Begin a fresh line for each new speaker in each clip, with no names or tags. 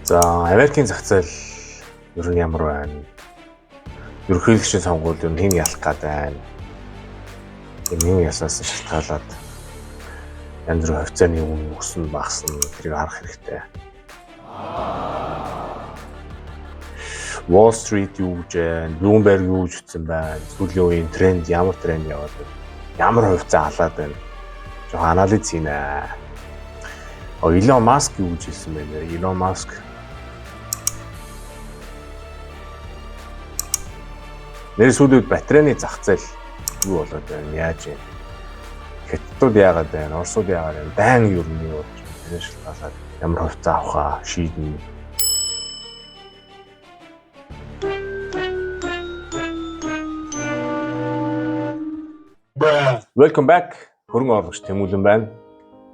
За Америкийн зах зээл ер нь ямар байна? Ерөнхийлөгчийн сонгуульд ер нь хэн ялах гээд байна? Хэн ясаас шалтгаалаад янз бүрийн хувьцааны үн өснө багасна тэрийг харах хэрэгтэй. Wall Street юу гэж байна? Bloomberg юу гэж утсан байна? Сүүлийн үеийн тренд ямар тренд яваад байна? Ямар хувьцаа халаад байна? Жохоо анализ хийнэ. Elon Musk юу гэж хэлсэн бэ? Elon Musk нэр сүүлийн батарейны зах зээл юу болоод байна? Яаж юм? Хятадууд яагаад байна? Оросууд яагаад байна? Байн юу юм юу болж байна? Тэр шалтгаалаад ямар хувьцаа авахаа шийднэ. Welcome back. Хөрөнгө оруулагч Тэмүүлэн байна.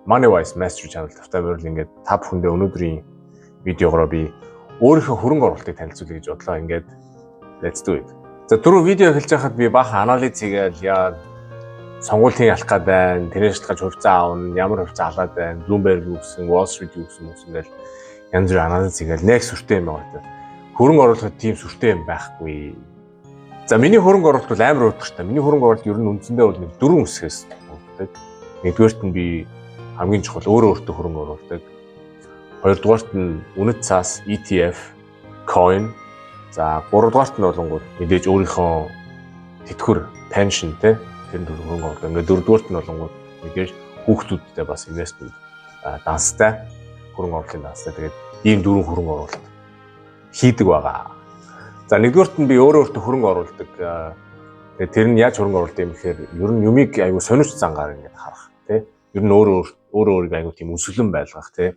MoneyWise Master Channel тавтай байвал ингээд та бүхэндээ өнөөдрийн видеогоор би өөрийнхөө хөрөнгө оруулалтыг танилцуулъя гэж бодлоо. Ингээд let's do it. За түрүү видео эхэлж байхад би баахан анализ хийгээл яа сонгуулийн ялах гээд байна. Тэрээс шалтгаалж хувьцаа аавна, ямар хувьцаа халаад байна, Bloomberg юу гэсэн, Wall Street юу гэсэн ингээл янз бүрийн анализ хийгээл нэг сүртэй юм байна. Хөрөнгө оруулахад тийм сүртэй юм байхгүй. За миний хөрөнгө оруулалт бол амар утгатай. Миний хөрөнгө оруулалт ер нь үндсэндээ бол нэг дөрвөн хэсгээс бүрддэг. Нэгдүгээрт нь би хамгийн чухал өөртөө хөрөнгө оруулдаг. Хоёрдугаарт нь үнэт цаас ETF, coin. За гуравдугаарт нь болонгууд мэдээж өөрийнхөө тэтгэвэр, pension тэ тэр хөрөнгө оруулалт. Ингээд дөрөвдүгээрт нь болонгууд мэдээж хүүхдүүдтэй бас investment данстай хөрөнгө оруулалтын данстай. Тэгээд ийм дөрвөн хөрөнгө оруулалт хийдэг байгаа. За нэгдүгээрт нь би өөртөө хөрөнгө оруулдаг. Тэгээд тэр нь яаж хөрөнгө оруулалт юм гэхээр ер нь юмыг аюу сонирч зангаар ингээд харах тэ. Ер нь өөрөө аюу тийм өсвөлэн байлгах тэ.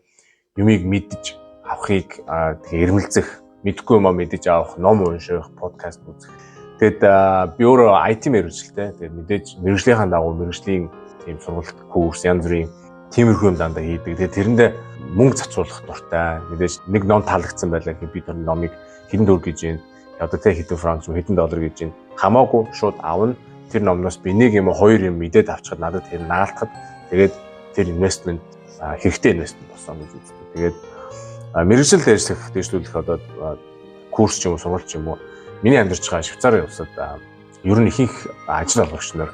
Юмыг мэдж авахыг тэгээ эрмэлзэх, мэдхгүй юм а мэдж авах, ном унших, подкаст үзэх. Тэгэд би өөрөө IT мэргэжилтэй. Тэгээд мэдээж мэргэжлийнхаа дагуу мэргэжлийн тийм сургалт, курс, янз бүрийн тиймэрхүү юм дандаа хийдэг. Тэгээд тэрэндээ мөнгө зарцуулах дуртай. Мэдээж нэг ном таалагдсан байлаа гэхэд би тэр номыг хэдэн төгрөг гэж юм одоо тэ хэдэн франк хэдэн доллар гэж юм хамаагүй шууд авна. Тэр номноос би нэг юм хоёр юм мэдээд авчихад надад тэр наалтахад тэгээд тэр инвестмент хэрэгтэй инвестмент болсон гэж үздэг. Тэгээд мэргэжил дэвшлүүлэх одоо курс ч юм уу сургалт ч юм уу миний амьдарч байгаа Швейцарын улсад ер нь ихэнх ажил олгогч нар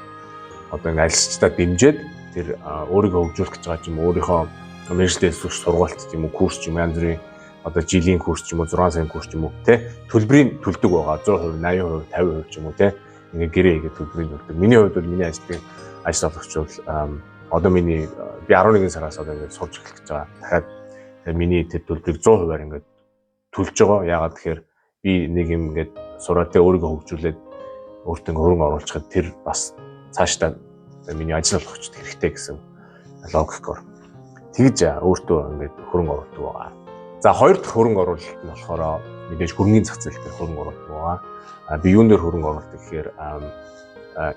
одоо ингээ ажилчдаа дэмжиж тэр өөрийгөө хөгжүүлэх гэж байгаа ч юм уу өөрийнхөө мэргэжил дэвшлүүлэх сургалт ч юм уу курс ч юм янз бүрийн одоо жилийн курс ч юм уу 6 сарын курс ч юм уу тэ төлбөрийн төлдөг байгаа 100%, 80%, 50% ч юм уу тэ ингээ гэрээ хийгээд төлбөрийн төлдөг. Миний хувьд бол миний ажил олгогч бол одоо миний би 11 сараас одоо ингээд сурч эхлэх гэж байгаа. Дахиад миний тэр төлбөрийг 100%-аар ингээд төлж байгаа. Яагаад тэгэхээр би нэг юм ингээд сураатай өөрийгөө хөгжүүлээд өөртөө хөрөнгө оруулахад тэр бас цаашдаа миний ажил олгогчд хэрэгтэй гэсэн логикоор тэгж өөртөө ингээд хөрөнгө оруулдаг байгаа. За хоёр дахь хөрөнгө оруулалт нь болохоор мэдээж хөрөнгөний зах зээл дээр хөрөнгө оруулалт байгаа. Би юун дээр хөрөнгө оруулдаг гэхээр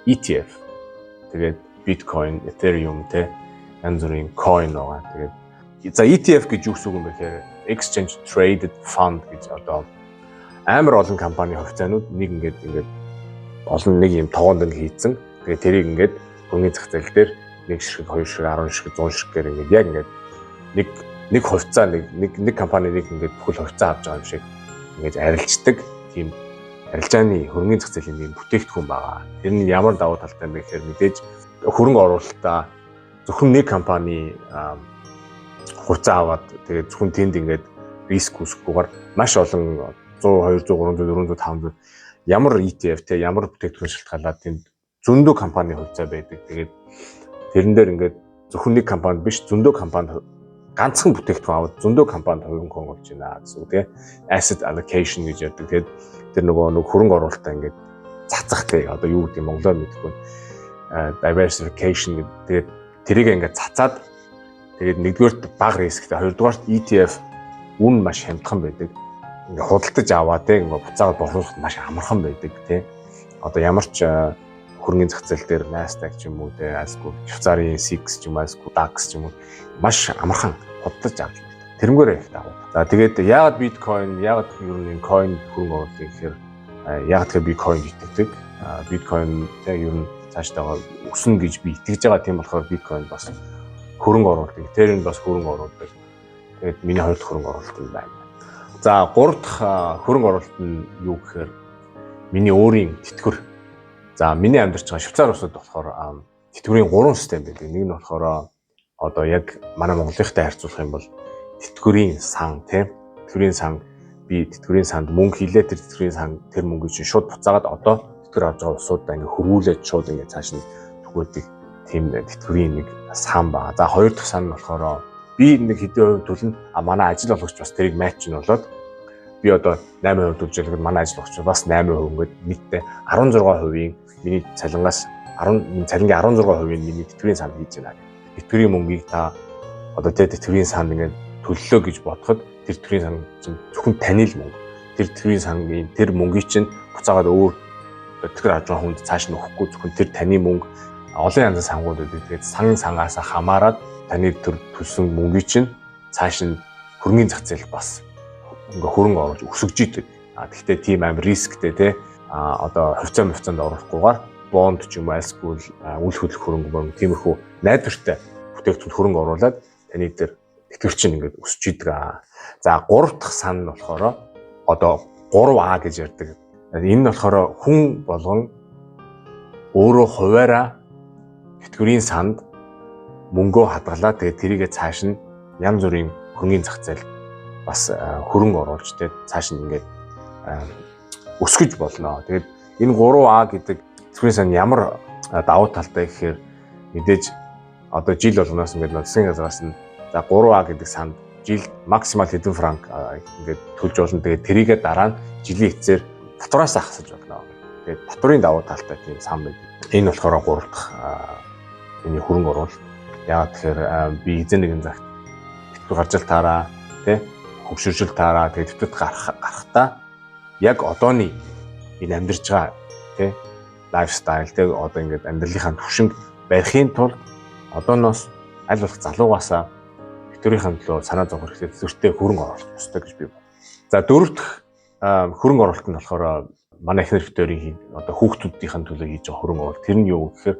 ETF тэгээд Bitcoin, Ethereum тэ янз бүрийн coin байгаа. Тэгээд за ETF гэж юу гэсэн үг юм бэ гэхээр Exchange Traded Fund гэж одоо амар олон компани хувьцаанууд нэг ингээд олон нэг юм тоогонд хийцэн. Тэгээд тэрийг ингээд хөрөнгөний зах зээл дээр 1 ширхэг, 2 ширхэг, 10 ширхэг, 100 ширхэгээр ингээд яг ингээд нэг хувьцаа нэг компани нэг ингээд бүхэл хувьцаа авч байгаа юм шиг ингээд арилждаг тийм арилжааны хөрөнгөний зах зээлийн нэг бүтээгдэхүүн байгаа. Тэр нь ямар давуу талтай юм бэ гэхээр мэдээж хөрөнгө оруулалтаа зөвхөн нэг компани хувьцаа аваад тэгээд зөвхөн тэнд ингээд риск үүсэхгүйгээр маш олон 100, 200, 300, 400, 500 ямар ETF те ямар бүтээгдэхүүн шалтгаалаад тэнд зөндөө компани хувьцаа байдаг. Тэгээд тэрэн дээр ингээд зөвхөн нэг компани биш зөндөө компани ганцхан бүтээгдэхүүн аваад зөндөө компанид хөрөнгө оруулж байна гэсэн үг тийм asset allocation гэж яддаг. Тэгээд тэр нөгөө хөрөнгө оруулалтаа ингээд цацах тийм одоо юу гэдэг Монголоор мэдэхгүй diversification гэдэг. Тэгээд тэрийг ингээд цацаад тэгээд нэгдүгээрт бага рисктэй, хоёрдугаарт ETF үн маш хямдхан байдаг. Ингээд худалдаж аваад тийм ингээд буцаагаад борлуулахад маш амархан байдаг тийм. Одоо ямар ч хөрөнгөний зах зээл дээр Nasdaq ч юм уу тийм Asco, Швейцарын SIX ч юм уу, Asco, DAX ч юм уу маш амархан худалдаж авч байна. Тэрнгээрээ их дагуу. За тэгээд яагаад биткойн, яагаад ер нь coin хөрөнгө оруулалт гэхээр яагаад тэгэхээр би coin итгэдэг. Биткойн яг ер нь цаашдаа өснө гэж би итгэж байгаа. Тийм болохоор биткойн бас хөрөнгө оруулалт, Ethereum бас хөрөнгө оруулалт. Тэгээд миний хоёр дахь хөрөнгө оруулалт юм байна. За 3 дахь хөрөнгө оруулалт нь юу гэхээр миний өөрийн тэтгэвэр. За миний амьдарч байгаа Швейцар улсад болохоор тэтгэврийн 3 систем байдаг. Нэг нь болохоор одоо яг манай Монголынхтай харьцуулах юм бол тэтгэврийн сан тийм. Тэтгэврийн сан би тэтгэврийн санд мөнгө хийлээ, тэр тэтгэврийн сан тэр мөнгөийг чинь шууд буцаагаад одоо тэтгэвэр авч байгаа улсуудаа ингээ хөрвүүлээд шууд ингээ цааш нь түгөөдөг тийм тэтгэврийн нэг сан байна. За 2 дахь сан нь болохоор би нэг хэдэн хувь төлнө. Манай ажил олгогч бас тэрийг матч нь болоод би одоо 8% төлжөлгөд манай ажил олгогч бас 8% ингээд нийтдээ 16%-ийн миний цалингаас цалингийн 16%-ийн миний тэтгэврийн санд хийж байна. Тэтгэврийн мөнгийг та одоо тэтгэврийн санд ингээд төллөө гэж бодоход тэр тэтгэврийн сан чинь зөвхөн таны л мөнгө. Тэр тэтгэврийн сангийн тэр мөнгийг чинь буцаагаад өөр тэтгэвэр авч байгаа хүнд цааш нь өгөхгүй зөвхөн тэр таны мөнгө олон янзын сангууд үүдэг. Тэгээд сангаас хамаарат таны төр төлсөн мөнгийг чинь цааш нь хөрөнгөний зах зээл бас ингээ хөрөнгө оруулж өсгөж идэг. Гэхдээ тийм амар рисктэй те одоо хувьцаанд оруулахгүйгээр бонд ч юм уу альсгүй үл хөдлөх хөрөнгө тиймэрхүү найдвартай бүтээгдэхүүн хөрөнгө оруулаад таны дээр тэтгэвэр чинь ингээд өсөж идэг. За 3 дахь сан нь болохоор одоо 3А гэж ярьдаг. Энэ нь болохоор хүн болгон өөрөө хуваараа тэтгэврийн санд мөнгөө хадгалаа. Тэгээд тэрийгэ цааш нь янз бүрийн хөрөнгөний зах зээл бас хөрөнгө оруулж тэгээд цааш нь ингээд өсгөж болно. Тэгээд энэ 3А гэдэг тэтгэврийн сан ямар давуу талтай гэхээр мэдээж одоо жил болгоноос ингээд засгийн газраас нь за 3А гэдэг санд жил максимал хэдэн франк ингээд төлж болно. Тэгээд тэрийгэ дараа нь жилийн эцээр татвараас хасаж болно. Тэгээд татврын давуу талтай тийм сан байдаг. Энэ болохоор 3 дахь миний хөрөнгө оруулалт. Яагаад тэгэхээр би эзэн нэгэн цагт тэтгэвэр гарч таараа тий хөгшөржил таараа тэгээд тэтгэврт гарахтаа яг одооний энэ амьдарч байгаа тий лайфстайл тий одоо ингээд амьдралынхаа түвшинд барихын тулд одооноос аль болох залуугаасаа тэтгэврийн төлөө санаа зовох хэрэгтэй зүрхтэй хөрөнгө оруулах ёстой гэж би байна. За 4 дахь хөрөнгө оруулалт нь болохоор манай эхнэр хэтэрийн одоо хүүхдүүдийн төлөө хийж байгаа хөрөнгө оруулалт. Тэр нь юу гэхээр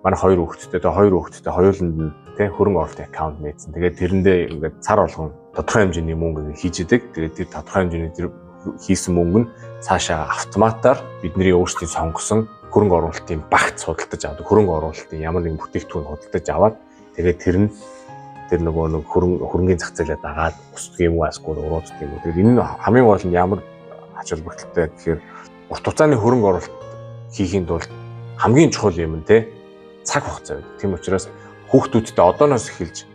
манай 2 хүүхэдтэй хоёуланд нь тий хөрөнгө оруулалтын аккаунт нээсэн. Тэгээд тэрэндээ ингээд цар болгон тодорхой хэмжээний мөнгө хийж идэг. Тэгээд тэр тодорхой хэмжээний тэр хийсэн мөнгө нь цаашаа автоматар бидний өөрсдийн сонгосон хөрөнгө оруулалтын багц худалдаж авдаг. Хөрөнгө оруулалтын ямар нэгэн бүтээгдэхүүн худалдаж аваад тэгээд тэр нөгөө нэг хөрөнгөний зах зээлээ дагаад өсдөг юм уу асгүй урууддаг юм уу. Тэгээд энэ нь хамгийн гол нь ямар ач холбогдолтой гэхээр урт хугацааны хөрөнгө оруулалт хийхийн тулд хамгийн чухал юм нь те цаг хугацаа байдаг. Тийм учраас хүүхдүүдтэй одооноос эхэлж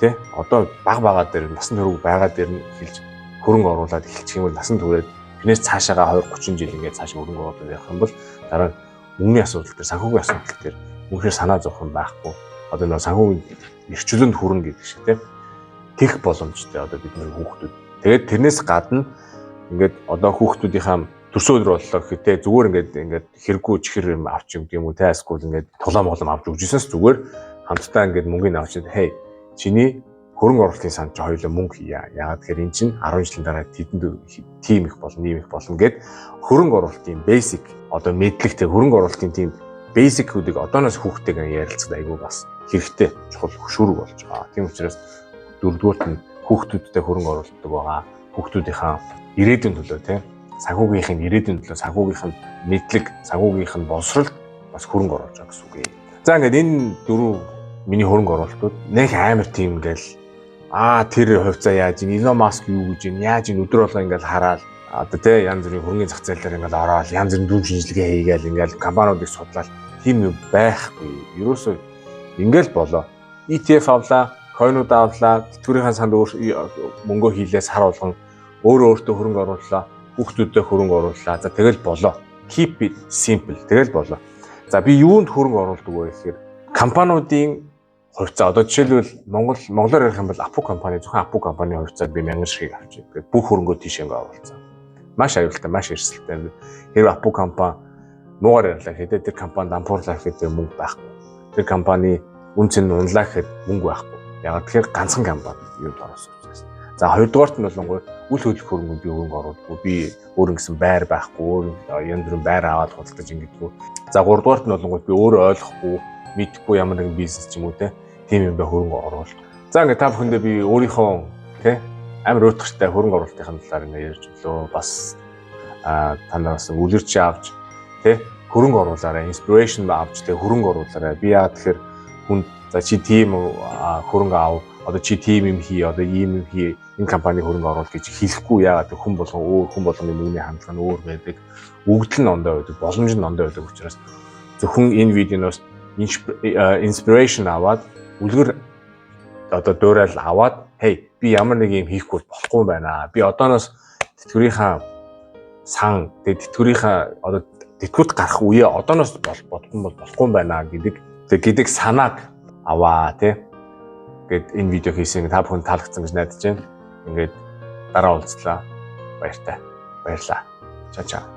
те одоо бага дээр насан турш байгаа дээр нь эхэлж хөрөнгө оруулаад эхэлчих юм бол насан туршид тэрнээс цаашаага 20-30 жил ингээд цааш хөрөнгө оруулаад явах юм бол дараа өмнөний асуудал дээр санхүүгийн асуудал дээр үнэхээр санаа зовох юм байхгүй. Одоо нэг санхүүгийн эрхчлөнд хүрнэ гэдэг шиг те тех боломжтой одоо бидний хүүхдүүд. Тэгээд тэрнээс гадна ингээд одоо хүүхдүүдийнхаа төрсөн өдөр боллоо гэхдээ зүгээр ингээд хэрэггүй чихэр юм авч юм гэм үү те айскул ингээд тулаам авч өгжсэнс зүгээр хамтдаа ингээд мөнгөний авчид хей чиний хөрөнгө оруулалтын санд чи хоёулаа мөнгө хийя. Яагаад тэгэхээр эн чинь 10 жилийн дараа тэдэнд тийм их болно, ийм их болно гэд хөрөнгө оруулалтын basic одоо мэдлэгтэй хөрөнгө оруулалтын тийм basic-үүдийг одооноос хүүхдтэйгээ ярилцах айгүй бас хэрэгтэй чухал хөшүүрэг болж байгаа. Тийм учраас дөрөвдүгüүрт нь хүүхдүүдтэй хөрөнгө оруулдаг байгаа. Хүүхдүүдийнхаа ирээдүйн төлөө тийм санхүүгийнх нь ирээдүйн төлөө санхүүгийнх нь мэдлэг, санхүүгийнх нь боловсролд бас хөрөнгө оруулж байгаа гэсэн үг юм. За ингээд энэ дөрөв миний хөрөнгө оруулалтууд нэг амар тийм ингээл тэр хувьцаа яаж ин Elon Musk юу гэж ин яаж ин өдөр болго ингээл хараад одоо тий янз бүрийн хөрөнгөний зах зээлээр ингээл ороод янз бүрийн дүн шинжилгээ хийгээл ингээл компаниудыг судлаад тийм юм байхгүй. Ерөөсөө ингээл болоо. ETF авлаа, coin-ууд авлаа, тэтгэврийн санд мөнгөө хийлээ сар болгон өөртөө хөрөнгө орууллаа, хүүхдүүдэд хөрөнгө орууллаа. За тэгэл болоо. Keep it simple. Тэгэл болоо. За би юунд хөрөнгө оруулдаг вэ гэхээр компаниудын хувьцаа одоо жишээлбэл монголоор ярих юм бол Апу компани зөвхөн Апу компани хувьцааг би 1000 ширхэг авч ирдэг. Бүх хөрөнгөө тийш ингээ оруулсан. Маш аюултай, маш эрсдэлтэй. Хэрвээ Апу компани нуугаар ярьлаа гэхэд тэр компани дампуурлаа гэхэд мөнгө байхгүй. Тэр компани үнцэн унлаа гэхэд мөнгө байхгүй. Ягаад тэгэхээр ганцхан компани юунд орсон учраас. За хоёрдугаарт нь болонгой үл хөдлөх хөрөнгөнд би хөрөнгө оруулдаг. Би өөр ингэсэн байр байхгүй, янз бүрийн байр аваад худалдаж ингэдэг. За гуравдугаарт нь болонгой би өөрөө ойлгохгүй, мэдэхгүй ямар нэгэн бизнес ч юм уу те тийм юм бэ хөрөнгө оруулалт. За ингээ та бүхэндээ би өөрийнхөө те амар уйтгартай хөрөнгө оруулалтын талаар ингээ ярьж өглөө бас танаас үлгэрч авч тэ хөрөнгө оруулаарай, inspiration авч тэ хөрөнгө оруулаарай. Би яа тэгэхээр хүн за чи тийм хөрөнгө ав, одоо чи тийм юм хий, одоо ийм юм хий, энэ компани хөрөнгө оруул гэж хэлэхгүй. Яагаад хүн болгон өөр, хүн болгоны мөнгөний хандлага нь өөр байдаг. Өгдөл нь ондоо байдаг, боломж нь ондоо байдаг учраас зөвхөн энэ видеоноос inspiration аваад үлгэр одоо дуурал аваад hey би ямар нэг юм хийхгүй болохгүй юм байна. Би одооноос тэтгэврийнхаа сан тэтгэврийнхаа одоо тэтгэврт гарах үе одооноос болохгүй юм байна гэдэг санааг аваа тий. Ингээд энэ видео хийсэн та бүхэн таалагдсан гэж найдаж байна. Ингээд дараа уулзлаа. Баярлалаа. Чаа чаа.